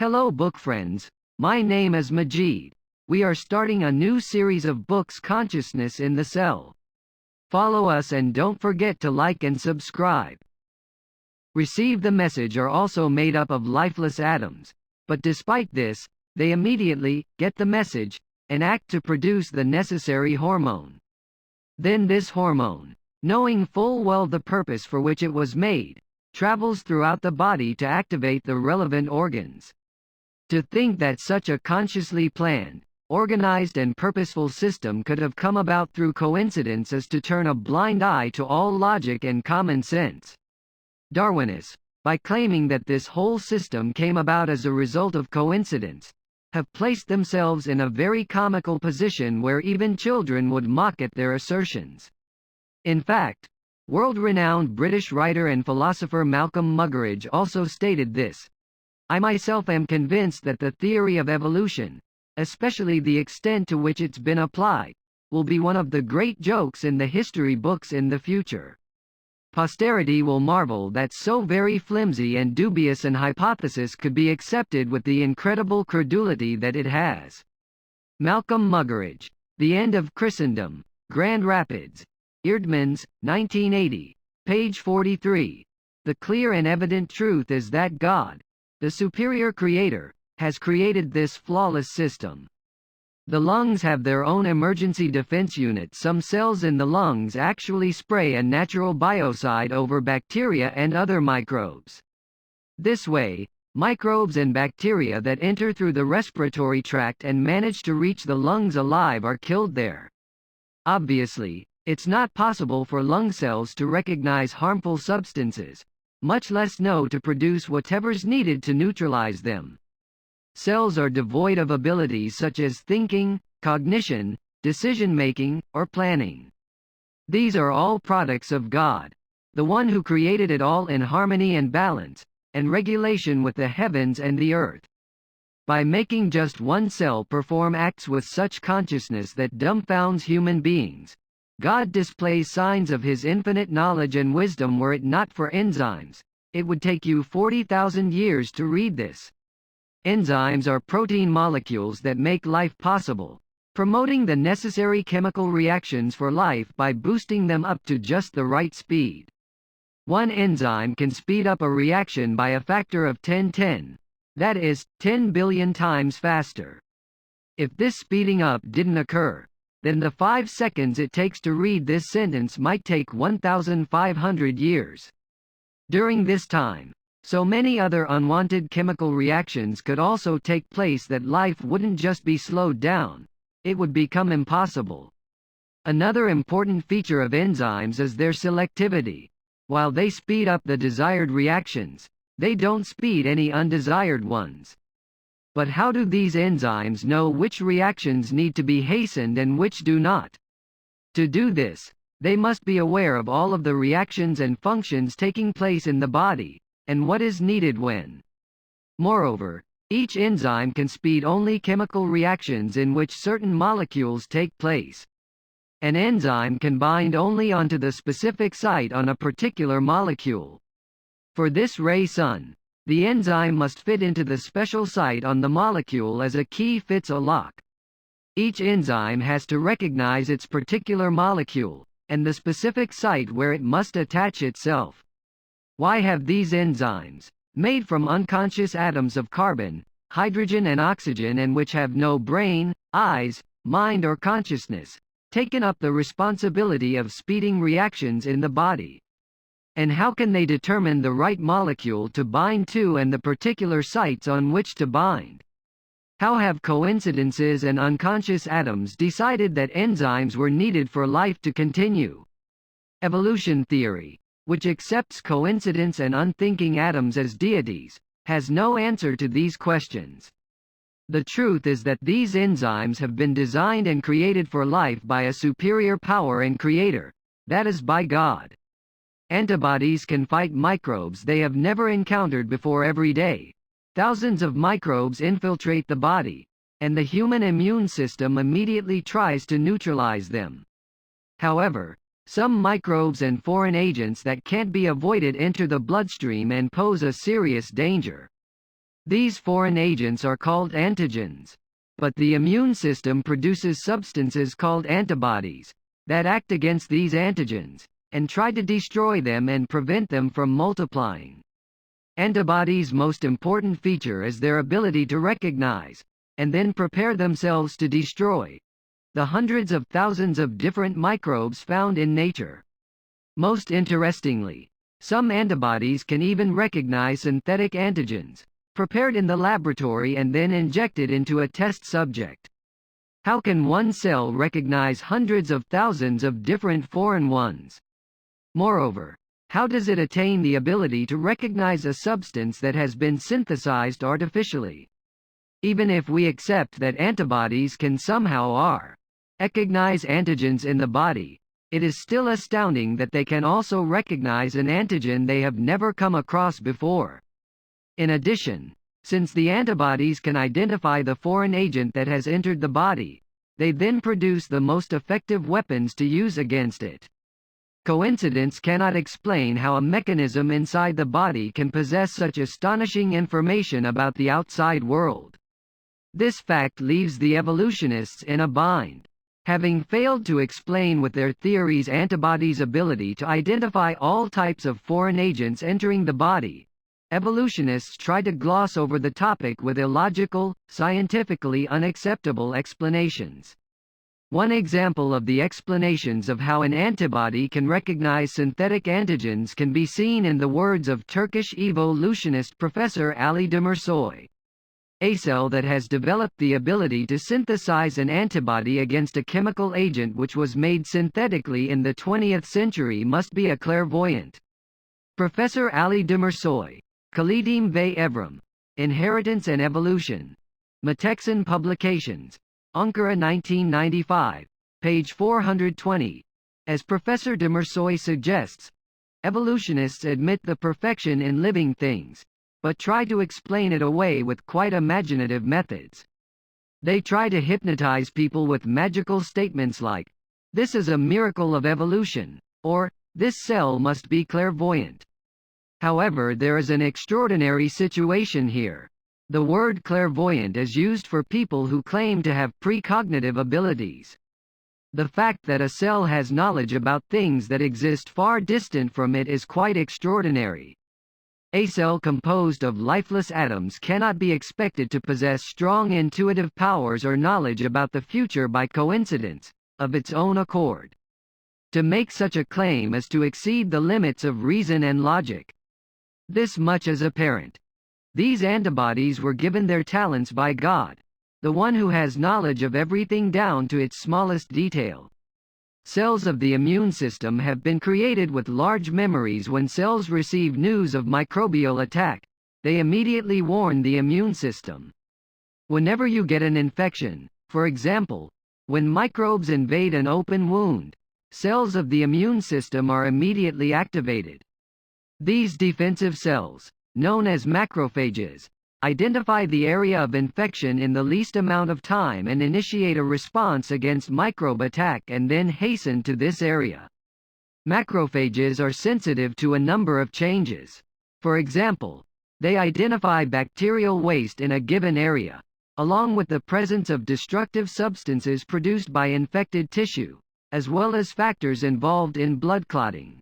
Hello book friends, my name is Majid. We are starting a new series of books Consciousness in the Cell. Follow us and don't forget to like and subscribe. Receive the message are also made up of lifeless atoms, but despite this, they immediately get the message and act to produce the necessary hormone. Then this hormone, knowing full well the purpose for which it was made, travels throughout the body to activate the relevant organs. To think that such a consciously planned, organized and purposeful system could have come about through coincidence is to turn a blind eye to all logic and common sense. Darwinists, by claiming that this whole system came about as a result of coincidence, have placed themselves in a very comical position where even children would mock at their assertions. In fact, world-renowned British writer and philosopher Malcolm Muggeridge also stated this: "I myself am convinced that the theory of evolution, especially the extent to which it's been applied, will be one of the great jokes in the history books in the future. Posterity will marvel that so very flimsy and dubious an hypothesis could be accepted with the incredible credulity that it has." Malcolm Muggeridge, The End of Christendom, Grand Rapids, Eerdmans, 1980, page 43. The clear and evident truth is that God, the superior creator, has created this flawless system. The lungs have their own emergency defense unit. Some cells in the lungs actually spray a natural biocide over bacteria and other microbes. This way, microbes and bacteria that enter through the respiratory tract and manage to reach the lungs alive are killed there. Obviously, it's not possible for lung cells to recognize harmful substances, much less know to produce whatever's needed to neutralize them. Cells are devoid of abilities such as thinking, cognition, decision-making, or planning. These are all products of God, the one who created it all in harmony and balance, and regulation with the heavens and the earth. By making just one cell perform acts with such consciousness that dumbfounds human beings, God displays signs of his infinite knowledge and wisdom. Were it not for enzymes, it would take you 40,000 years to read this. Enzymes are protein molecules that make life possible, promoting the necessary chemical reactions for life by boosting them up to just the right speed. One enzyme can speed up a reaction by a factor of 10, that is, 10 billion times faster. If this speeding up didn't occur, then the 5 seconds it takes to read this sentence might take 1,500 years. During this time, so many other unwanted chemical reactions could also take place that life wouldn't just be slowed down, it would become impossible. Another important feature of enzymes is their selectivity. While they speed up the desired reactions, they don't speed any undesired ones. But how do these enzymes know which reactions need to be hastened and which do not? To do this, they must be aware of all of the reactions and functions taking place in the body, and what is needed when. Moreover, each enzyme can speed only chemical reactions in which certain molecules take place. An enzyme can bind only onto the specific site on a particular molecule. For this ray sun, the enzyme must fit into the special site on the molecule as a key fits a lock. Each enzyme has to recognize its particular molecule, and the specific site where it must attach itself. Why have these enzymes, made from unconscious atoms of carbon, hydrogen and oxygen and which have no brain, eyes, mind or consciousness, taken up the responsibility of speeding reactions in the body? And how can they determine the right molecule to bind to and the particular sites on which to bind? How have coincidences and unconscious atoms decided that enzymes were needed for life to continue? Evolution theory, which accepts coincidence and unthinking atoms as deities, has no answer to these questions. The truth is that these enzymes have been designed and created for life by a superior power and creator, that is by God. Antibodies can fight microbes they have never encountered before every day. Thousands of microbes infiltrate the body, and the human immune system immediately tries to neutralize them. However, some microbes and foreign agents that can't be avoided enter the bloodstream and pose a serious danger. These foreign agents are called antigens. But the immune system produces substances called antibodies that act against these antigens and try to destroy them and prevent them from multiplying. Antibodies' most important feature is their ability to recognize, and then prepare themselves to destroy, the hundreds of thousands of different microbes found in nature. Most interestingly, some antibodies can even recognize synthetic antigens, prepared in the laboratory and then injected into a test subject. How can one cell recognize hundreds of thousands of different foreign ones? Moreover, how does it attain the ability to recognize a substance that has been synthesized artificially? Even if we accept that antibodies can somehow recognize antigens in the body, it is still astounding that they can also recognize an antigen they have never come across before. In addition, since the antibodies can identify the foreign agent that has entered the body, they then produce the most effective weapons to use against it. Coincidence cannot explain how a mechanism inside the body can possess such astonishing information about the outside world. This fact leaves the evolutionists in a bind. Having failed to explain with their theories antibodies' ability to identify all types of foreign agents entering the body, evolutionists try to gloss over the topic with illogical, scientifically unacceptable explanations. One example of the explanations of how an antibody can recognize synthetic antigens can be seen in the words of Turkish evolutionist Professor Ali Demirsoy. A cell that has developed the ability to synthesize an antibody against a chemical agent which was made synthetically in the 20th century must be a clairvoyant. Professor Ali Demirsoy, Khalidem ve Evrim, Inheritance and Evolution. Matexan Publications. Ankara 1995, page 420. As Professor Demirsoy suggests, evolutionists admit the perfection in living things, but try to explain it away with quite imaginative methods. They try to hypnotize people with magical statements like, "This is a miracle of evolution," or, "This cell must be clairvoyant." However, there is an extraordinary situation here. The word clairvoyant is used for people who claim to have precognitive abilities. The fact that a cell has knowledge about things that exist far distant from it is quite extraordinary. A cell composed of lifeless atoms cannot be expected to possess strong intuitive powers or knowledge about the future by coincidence, of its own accord. To make such a claim is to exceed the limits of reason and logic. This much is apparent. These antibodies were given their talents by God, the one who has knowledge of everything down to its smallest detail. Cells of the immune system have been created with large memories. When cells receive news of microbial attack, they immediately warn the immune system. Whenever you get an infection, for example, when microbes invade an open wound, cells of the immune system are immediately activated. These defensive cells, known as macrophages, identify the area of infection in the least amount of time and initiate a response against microbe attack and then hasten to this area. Macrophages are sensitive to a number of changes. For example, they identify bacterial waste in a given area, along with the presence of destructive substances produced by infected tissue, as well as factors involved in blood clotting.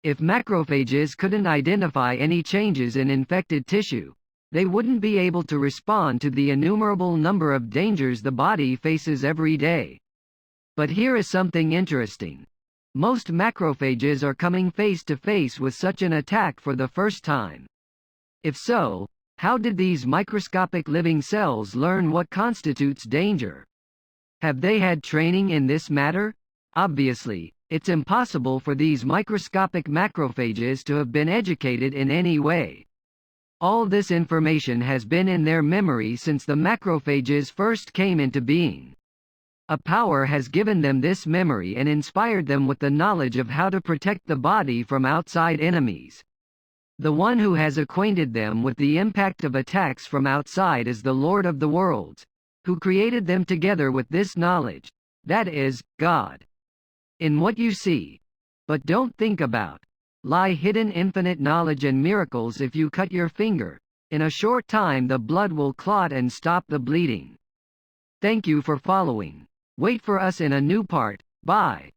If macrophages couldn't identify any changes in infected tissue, they wouldn't be able to respond to the innumerable number of dangers the body faces every day. But here is something interesting. Most macrophages are coming face to face with such an attack for the first time. If so, how did these microscopic living cells learn what constitutes danger? Have they had training in this matter? Obviously, it's impossible for these microscopic macrophages to have been educated in any way. All this information has been in their memory since the macrophages first came into being. A power has given them this memory and inspired them with the knowledge of how to protect the body from outside enemies. The one who has acquainted them with the impact of attacks from outside is the Lord of the worlds, who created them together with this knowledge, that is, God. In what you see, but don't think about, lie hidden infinite knowledge and miracles. If you cut your finger, In a short time the blood will clot and stop the bleeding. Thank you for following. Wait for us in a new part. Bye.